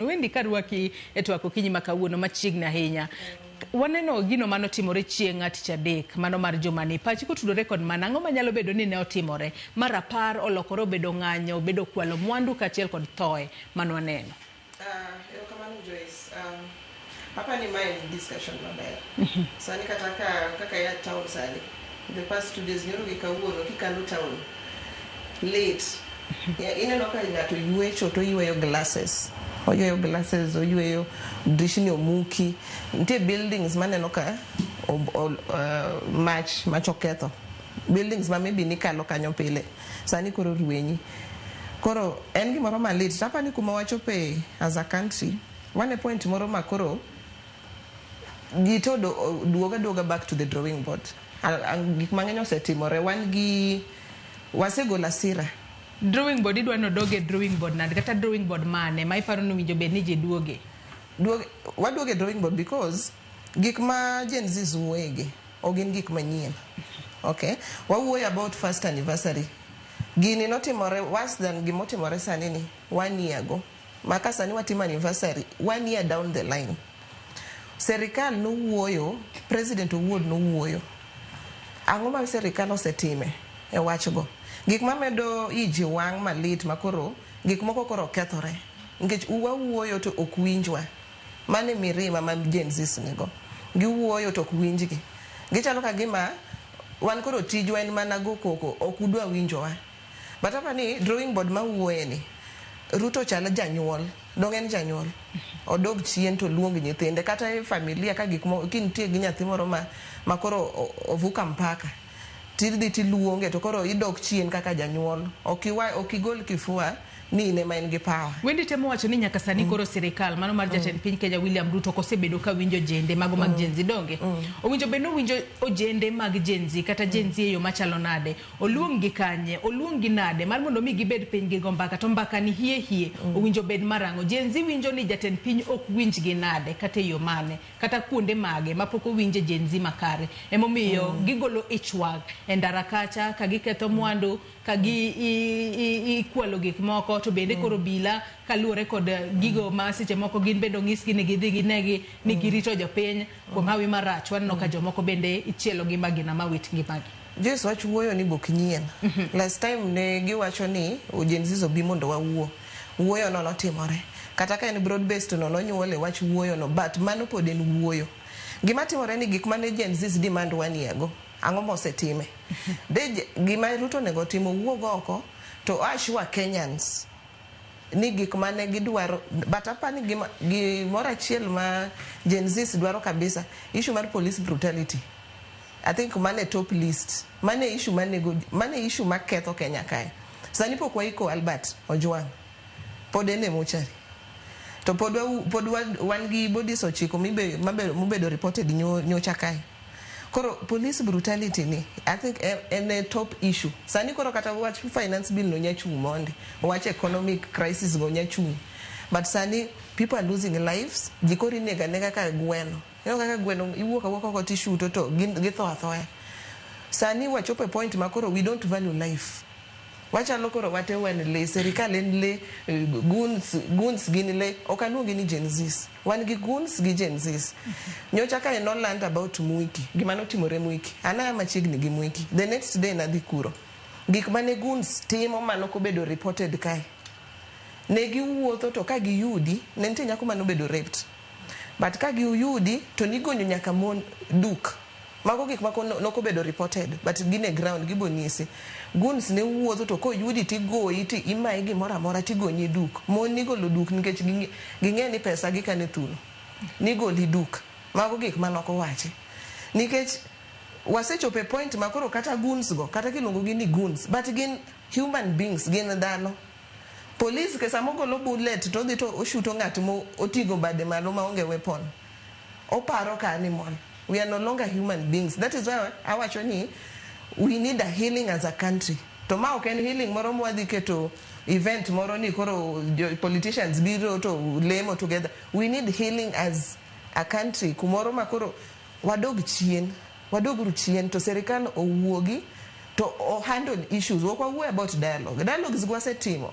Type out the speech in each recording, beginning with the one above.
Wendi karwaki etwako kinyi makawuono machiegni ahinya. Waneno gino mano timore chieng' Tich Adek, mano mar jomani pachi kotudore kod manang'o manyalo bedo ni ne otimore mar apar olokore obedo ng'anyo, obedo kwalo mwandu kaachiel kod thoe mano waneno. Kamano Joyce, hapa ni my discussion maber. Sani kaka ya town sani. The past 2 days nyoro kawuono kikalo town late. Ineno ka ng'ato yuecho to yueyo glasses. Oyueyo glasses, oyueyo dishni omuki. Nitie buildings maneno ka mach oketho. Buildings ma maybe nikalo kanyo pile. Sani koro ruenyi. Koro en gimoro malit. Tapa ni kuma wachope as a country. One point moro ma koro gito duoga back to the drawing board. Gik mang'eny osetimore. Wasegolo asira. Drawing board idwa no doge drawing board nade kata drawing board mane ma ifaro no winjo bed ni je duoge. Waduoge drawing board because gik ma Gen Z wuoyege ogin gik manyien. Okay, wawuoyo about first anniversary. Gini notimore worse than gimotimore sani ni 1 year ago. Maka sani watimo anniversary 1 year down the line. Serikal no wuoyo, President Awuod no wuoyo. Ang'o ma serikal osetime e wachgo. Gik mamedo iji wang' malit makoro gik moko koro kethore nikech wuoyo to ok winjwa. Mane mirima ma Gen Z nigo. Giwuoyo to ok winjgi. Gichalo ka gima wan koro tijwa en mana go koko ok udwa winjowa. But hapa ni drawing board ma wuoye ni Ruto chala janyuol, dong en janyuol. Odog chien to luong nyithinde kata e familia ka gik mo kintie gi nyathi moro ma koro ovuka mpaka. Tidhi tiluonge to koro idok chien kaka janyuol. Okigol kifua ni ne main gi power. Wendi temo wacho ni nyaka sani koro sirikal mano mar jatend piny Kenya William Ruto kosebedo ka winjo jende mago mag Gen Z donge. Owinjo beno winjo ojende mag Gen Z kata Gen Z e yo machalo nade. Oluong gi kanye, oluong gi nade mar mondo mi gibed piny gi gombaka to mbaka ni hie owinjo bed marango. Gen Z winjo ni jatend piny ok winj gi nade kata yo mane kata kuonde mage mapok owinje Gen Z makare. Emomiyo gigolo ichwag e ndara kacha ka giketho mwandu ka ikwalo gik moko to bende koro bila kaluore kod gigo ma seche moko gin bendo ng'isgi ni gidhi ginegi ni girito jopiny kuom hawi marach. Waneno ka jomoko bende ichielo gi magina mawit ngimagi. Just wach wuoyo ni bok nyien. Last time ne giwacho ni Gen Z obi mondo wawuo. Wuoyo no notimore. Kata ka en broad based no nonyuole wach wuoyo no but mano pod en wuoyo. Gima timore ni gik mane Gen Z demand 1 year ago. Ang'o mosetime. De gima Ruto nego timo wuogo oko to ashwa Kenyans ni gik mane gidwaro but hapa ni gimoro achiel ma Gen Z dwaro kabisa issue mar police brutality. I think mane top list. Mane issue maketho Kenya kae. Sani pok waiko Albert Ojwang. Pod ene mochari. To pod wan gi bodies ochiko mubedo reported nyocha kae. Koro police brutality ni I think en a top issue. Sani koro kata wach finance bill no nyachung monde. Wach economic crisis go nyachung. But sani people are losing lives. Jikori nega ka gweno. Kaka gweno iwuok ko tissue to githo athoya. Sani wachope point makoro we don't value life. Wachalo koro wate wen le serikal en le guns gin le okaluongi ni Gen Z. Wan gi guns gi Gen Z. Nyocha ka no land about Mwiki. Gima notimore Mwiki. Ana machiegni gi Mwiki. The next day na dhi kuro. Gik mane guns timo manoko bedo reported kae. Ne giwuotho to ka giyudi ne nitie nyako manobedo raped. But ka giyudi to nigonyo nyaka mon duk. Mago gik mako nokobedo reported but gine ground gibonyisi. Guns ne wuotho to ko yudi tigoyi ti imayi gimoro amora tigonyi duk. Mon nigolo duk nikech ging'e ni pesa gi kane thuno. Nigoli duk. Mago gik manoko wachi. Nikech wasechope point makoro kata guns go kata kiluongo gi ni guns but gin human beings gin dhano. Police kesa mogolo bullet to dhi to oshuto ng'at mo otigo bade malo maonge weapon. Oparo ka animal. We are no longer human beings. That is why awacho ni we need a healing as a country. To ma ok en healing moro mwadhi keto event moro ni koro politicians biro to lemo together. We need healing as a country. Kumoro makoro wadog chien to serikal owuogi to handle issues. Wok wawuoyo about dialogue. Dialogue is gwasetimo.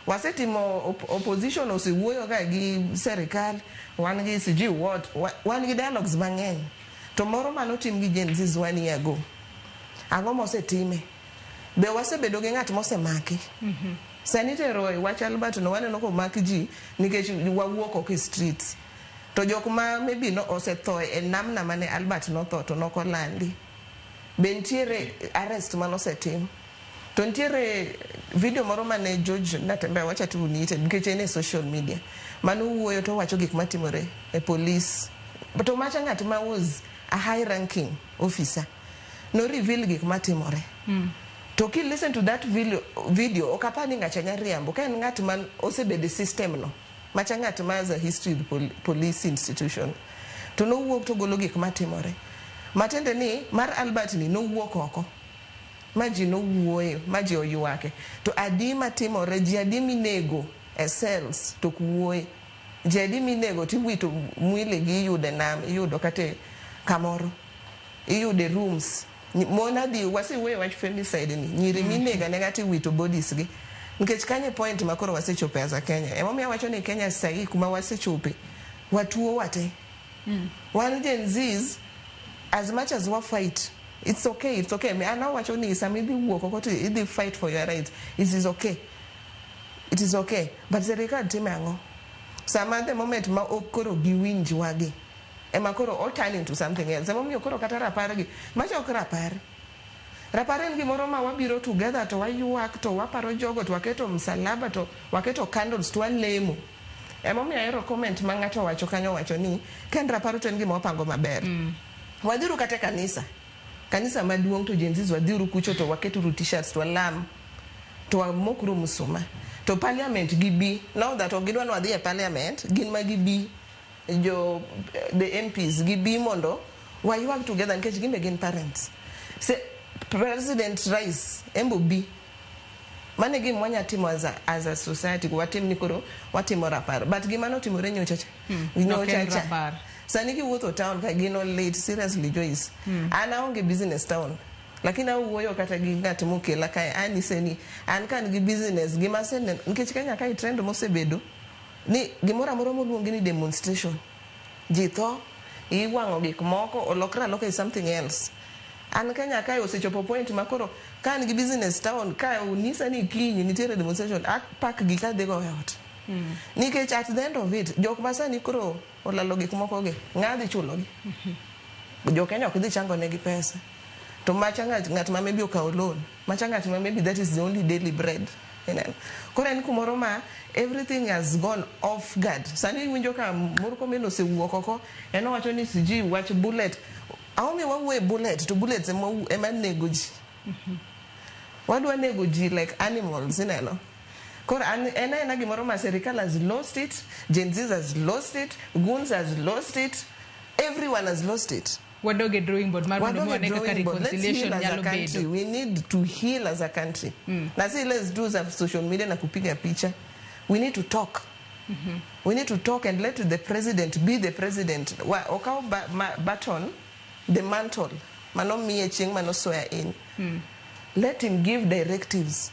wasetimo opposition osewuoyo ka gi serikal, wan gi siji what, wan gi dialogues mang'eny. To moro manotim gi Gen Z 1 year ago, ang'o mosetime? Be wasebedo gi ng'at mosemaki? Sani tero wach Albert no waneno ko maki ji nikech wawuok oko e streets. To jok ma maybe no osetho e namna mane Albert notho to nokolandi. Be ntiere arrest manosetim. To ntiere video moro mane George Natembeya wacha tu niite nikech en e social media. Mano wuoyo to wacho gik matimore e police. But to macha ng'at ma was a high ranking officer no reveal gik matimore. To ki listen to that video okapani ng'acha nyariambo ka en ng'at man osebede system no. Macha ng'at ma has a history with police institution. To no wuok to golo gik matimore. Matende ni mar Albert ni no wuok oko. Maji no wuoyo, maji oyuake. To adi matimore, ji adi minego e cells to kuwoye. Ji adi minego tiwito mwile gi iyude nam, iyudo kate kamoro. Iyude rooms. Mona di wasi wuoyo wach femicide ni. Nyiri minega negati wito bodies gi. Nikech kanye point makoro wasechope as a Kenya. Emomiyo wacho ni Kenya sahi kuma wasechope. Watuo wate. One Gen Z's, as much as we fight, it's okay, it's okay. Me ana wacho ni samidi wuok oko to idhi fight for your rights. It is okay. It is okay. But serikal time ang'o? Sama the moment ma okoro giwinj wagi. Ema koro all turn into something else. Emomiyo koro kata rapar gi. Macha ok rapar. Rapar en gimoro ma wabiro together to wayuak to waparo jogo to waketo msalaba to waketo candles to walemo. Emomiyo ahero comment ma ng'ato wacho kanyo wacho ni ken rapar to en gima wapango maber. Wadhiru kata kanisa. Kanisa maduong' to Gen Z wadhiru kucho to waketuru t-shirts to walam to wamokru musuma. To parliament gibi, now that ogidwa no adhi e parliament, gin ma gibi jo the MPs gibi mondo wayuak together nikech gimbe gin parents. Se President Rice embo bi mane gim wanya timo as a society watim ni koro watimo rapar but gima no timore nyocha rapar. Sani ki wuotho town ka gino late seriously Joyce. Ana onge business town. Lakini wuoyo kata gi ng'at mokela kae anise ni an kan gi business gima sene nikech Kenya kai trend mosebedo ni gimoro amoro moluongi ni demonstration. Ji tho iwang'o gik moko olokra loka is something else. An Kenya kai osechopo point makoro kan gi business town ka unisa ni kinyi nitiere demonstration pack gi ka dhigo ot. Nikech at the end of it jok masani koro olalo gik moko ge ng'adhi chulo gi. Jo Kenya ok dhi chango negi pesa. To macha ng'at ma maybe okawo loan. Macha ng'at ma maybe that is the only daily bread. Koro en kumoro ma everything has gone off guard. Sani winjo ka Murko Meno osewuok oko en owacho ni siji wach bullet. Aomi wawuoye bullet to bullets ema nego ji. Wadwa nego ji like animals ineno. Koro ena gimoro ma serikal has lost it, Gen Z has lost it, Goons has lost it, everyone has lost it. Wadoge drawing board reconciliation nyalo bedo. We need to heal as a country. Na see let's do some social media na kupiga picha. We need to talk. We need to talk and let the president be the president. Okao baton, the mantle. Mano miye ching mano soya in. Let him give directives.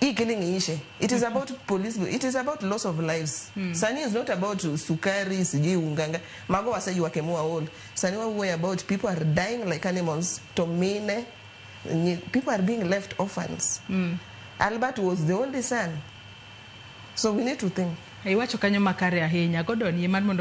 It is about police. It is about loss of lives. Sani is not about sukari, siji unganga. Mago wasa yuakemua all. Sani wa worry about people are dying like animals. Tomine, people are being left orphans. Albert was the only son. So we need to think. Iwacho kanyo makare ahinya. Godoni man mondo